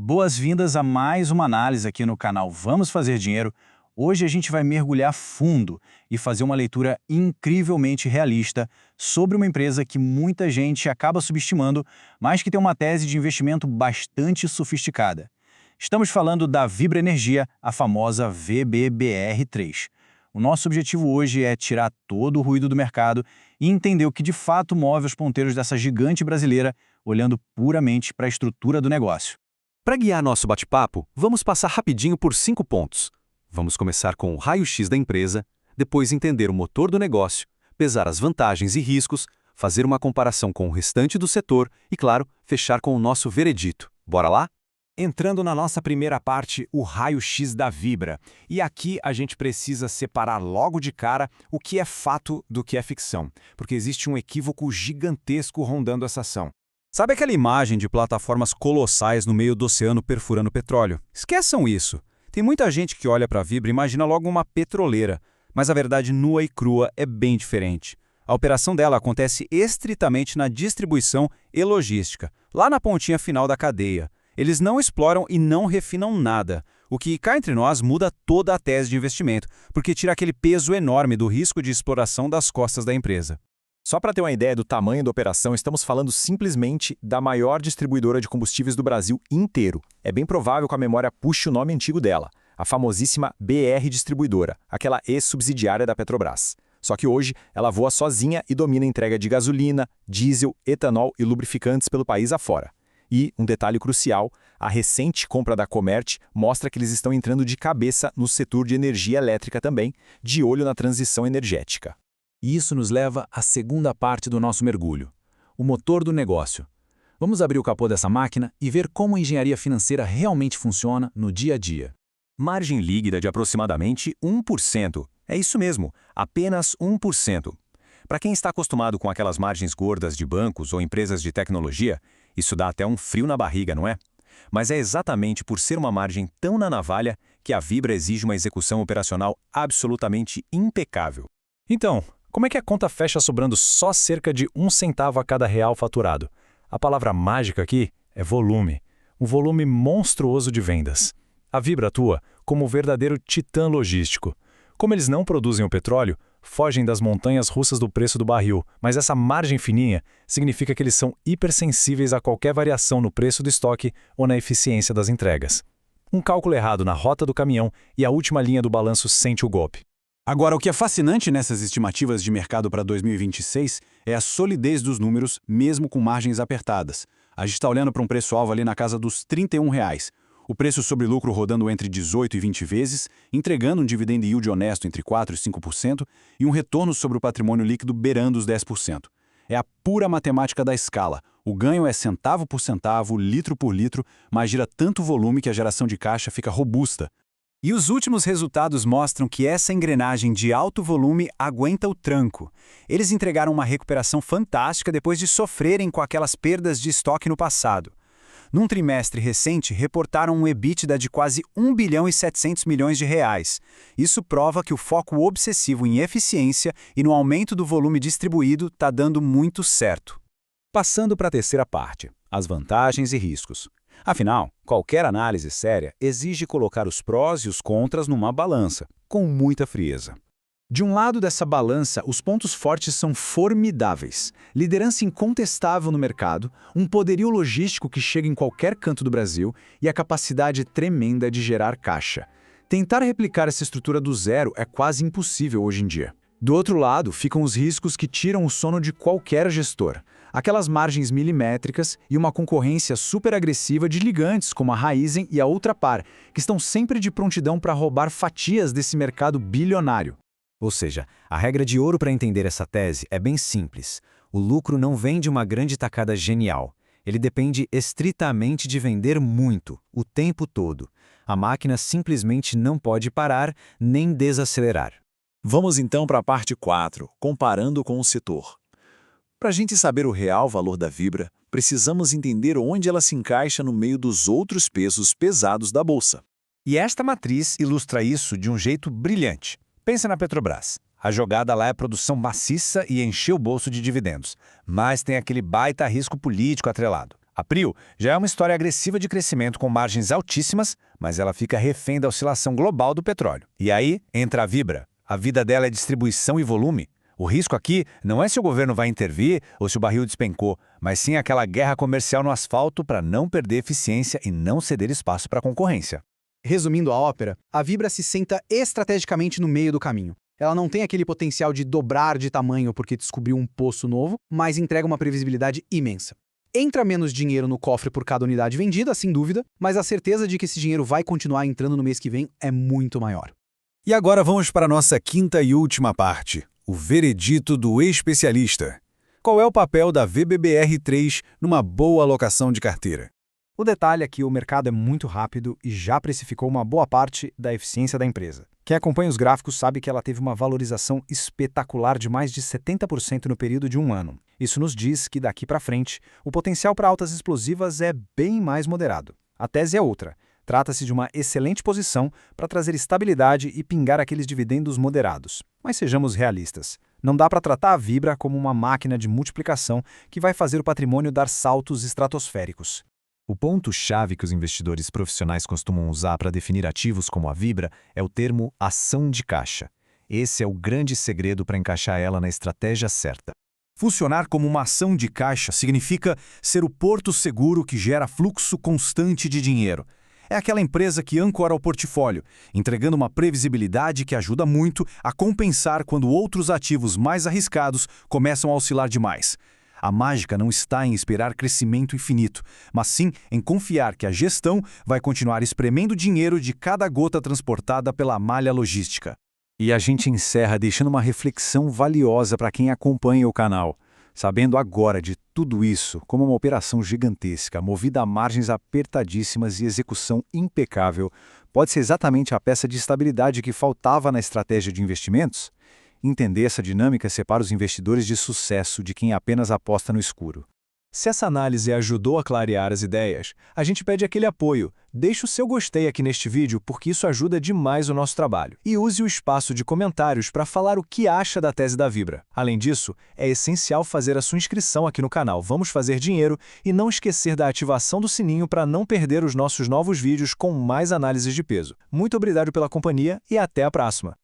Boas-vindas a mais uma análise aqui no canal Vamos Fazer Dinheiro. Hoje a gente vai mergulhar fundo e fazer uma leitura incrivelmente realista sobre uma empresa que muita gente acaba subestimando, mas que tem uma tese de investimento bastante sofisticada. Estamos falando da Vibra Energia, a famosa VBBR3. O nosso objetivo hoje é tirar todo o ruído do mercado e entender o que de fato move os ponteiros dessa gigante brasileira, olhando puramente para a estrutura do negócio. Para guiar nosso bate-papo, vamos passar rapidinho por 5 pontos. Vamos começar com o raio-x da empresa, depois entender o motor do negócio, pesar as vantagens e riscos, fazer uma comparação com o restante do setor e, claro, fechar com o nosso veredito. Bora lá? Entrando na nossa primeira parte, o raio-x da Vibra. E aqui a gente precisa separar logo de cara o que é fato do que é ficção, porque existe um equívoco gigantesco rondando essa ação. Sabe aquela imagem de plataformas colossais no meio do oceano perfurando petróleo? Esqueçam isso. Tem muita gente que olha para a Vibra e imagina logo uma petroleira, mas a verdade nua e crua é bem diferente. A operação dela acontece estritamente na distribuição e logística, lá na pontinha final da cadeia. Eles não exploram e não refinam nada, o que, cá entre nós, muda toda a tese de investimento, porque tira aquele peso enorme do risco de exploração das costas da empresa. Só para ter uma ideia do tamanho da operação, estamos falando simplesmente da maior distribuidora de combustíveis do Brasil inteiro. É bem provável que a memória puxe o nome antigo dela, a famosíssima BR Distribuidora, aquela ex-subsidiária da Petrobras. Só que hoje ela voa sozinha e domina a entrega de gasolina, diesel, etanol e lubrificantes pelo país afora. E, um detalhe crucial, a recente compra da Comert mostra que eles estão entrando de cabeça no setor de energia elétrica também, de olho na transição energética. E isso nos leva à segunda parte do nosso mergulho, o motor do negócio. Vamos abrir o capô dessa máquina e ver como a engenharia financeira realmente funciona no dia a dia. Margem líquida de aproximadamente 1%. É isso mesmo, apenas 1%. Para quem está acostumado com aquelas margens gordas de bancos ou empresas de tecnologia, isso dá até um frio na barriga, não é? Mas é exatamente por ser uma margem tão na navalha que a Vibra exige uma execução operacional absolutamente impecável. Então, como é que a conta fecha sobrando só cerca de 1 centavo a cada real faturado? A palavra mágica aqui é volume. Um volume monstruoso de vendas. A Vibra atua como um verdadeiro titã logístico. Como eles não produzem o petróleo, fogem das montanhas russas do preço do barril, mas essa margem fininha significa que eles são hipersensíveis a qualquer variação no preço do estoque ou na eficiência das entregas. Um cálculo errado na rota do caminhão e a última linha do balanço sente o golpe. Agora, o que é fascinante nessas estimativas de mercado para 2026 é a solidez dos números, mesmo com margens apertadas. A gente está olhando para um preço-alvo ali na casa dos R$31. O preço sobre lucro rodando entre 18 e 20 vezes, entregando um dividend yield honesto entre 4% e 5% e um retorno sobre o patrimônio líquido beirando os 10%. É a pura matemática da escala. O ganho é centavo por centavo, litro por litro, mas gira tanto volume que a geração de caixa fica robusta. E os últimos resultados mostram que essa engrenagem de alto volume aguenta o tranco. Eles entregaram uma recuperação fantástica depois de sofrerem com aquelas perdas de estoque no passado. Num trimestre recente, reportaram um EBITDA de quase 1 bilhão e 700 milhões de reais. Isso prova que o foco obsessivo em eficiência e no aumento do volume distribuído está dando muito certo. Passando para a terceira parte, as vantagens e riscos. Afinal, qualquer análise séria exige colocar os prós e os contras numa balança, com muita frieza. De um lado dessa balança, os pontos fortes são formidáveis. Liderança incontestável no mercado, um poderio logístico que chega em qualquer canto do Brasil e a capacidade tremenda de gerar caixa. Tentar replicar essa estrutura do zero é quase impossível hoje em dia. Do outro lado, ficam os riscos que tiram o sono de qualquer gestor. Aquelas margens milimétricas e uma concorrência super agressiva de gigantes como a Raízen e a Ultrapar, que estão sempre de prontidão para roubar fatias desse mercado bilionário. Ou seja, a regra de ouro para entender essa tese é bem simples. O lucro não vem de uma grande tacada genial. Ele depende estritamente de vender muito, o tempo todo. A máquina simplesmente não pode parar nem desacelerar. Vamos então para a parte 4, comparando com o setor. Para a gente saber o real valor da Vibra, precisamos entender onde ela se encaixa no meio dos outros pesos pesados da bolsa. E esta matriz ilustra isso de um jeito brilhante. Pensa na Petrobras. A jogada lá é produção maciça e encher o bolso de dividendos. Mas tem aquele baita risco político atrelado. A Prio já é uma história agressiva de crescimento com margens altíssimas, mas ela fica refém da oscilação global do petróleo. E aí entra a Vibra. A vida dela é distribuição e volume. O risco aqui não é se o governo vai intervir ou se o barril despencou, mas sim aquela guerra comercial no asfalto para não perder eficiência e não ceder espaço para a concorrência. Resumindo a ópera, a Vibra se senta estrategicamente no meio do caminho. Ela não tem aquele potencial de dobrar de tamanho porque descobriu um poço novo, mas entrega uma previsibilidade imensa. Entra menos dinheiro no cofre por cada unidade vendida, sem dúvida, mas a certeza de que esse dinheiro vai continuar entrando no mês que vem é muito maior. E agora vamos para a nossa quinta e última parte, o veredito do especialista. Qual é o papel da VBBR3 numa boa alocação de carteira? O detalhe é que o mercado é muito rápido e já precificou uma boa parte da eficiência da empresa. Quem acompanha os gráficos sabe que ela teve uma valorização espetacular de mais de 70% no período de um ano. Isso nos diz que daqui para frente, o potencial para altas explosivas é bem mais moderado. A tese é outra. Trata-se de uma excelente posição para trazer estabilidade e pingar aqueles dividendos moderados. Mas sejamos realistas. Não dá para tratar a Vibra como uma máquina de multiplicação que vai fazer o patrimônio dar saltos estratosféricos. O ponto-chave que os investidores profissionais costumam usar para definir ativos como a Vibra é o termo ação de caixa. Esse é o grande segredo para encaixar ela na estratégia certa. Funcionar como uma ação de caixa significa ser o porto seguro que gera fluxo constante de dinheiro. É aquela empresa que ancora o portfólio, entregando uma previsibilidade que ajuda muito a compensar quando outros ativos mais arriscados começam a oscilar demais. A mágica não está em esperar crescimento infinito, mas sim em confiar que a gestão vai continuar espremendo dinheiro de cada gota transportada pela malha logística. E a gente encerra deixando uma reflexão valiosa para quem acompanha o canal. Sabendo agora de tudo isso como uma operação gigantesca, movida a margens apertadíssimas e execução impecável, pode ser exatamente a peça de estabilidade que faltava na estratégia de investimentos? Entender essa dinâmica separa os investidores de sucesso de quem apenas aposta no escuro. Se essa análise ajudou a clarear as ideias, a gente pede aquele apoio. Deixe o seu gostei aqui neste vídeo porque isso ajuda demais o nosso trabalho. E use o espaço de comentários para falar o que acha da tese da Vibra. Além disso, é essencial fazer a sua inscrição aqui no canal Vamos Fazer Dinheiro e não esquecer da ativação do sininho para não perder os nossos novos vídeos com mais análises de peso. Muito obrigado pela companhia e até a próxima!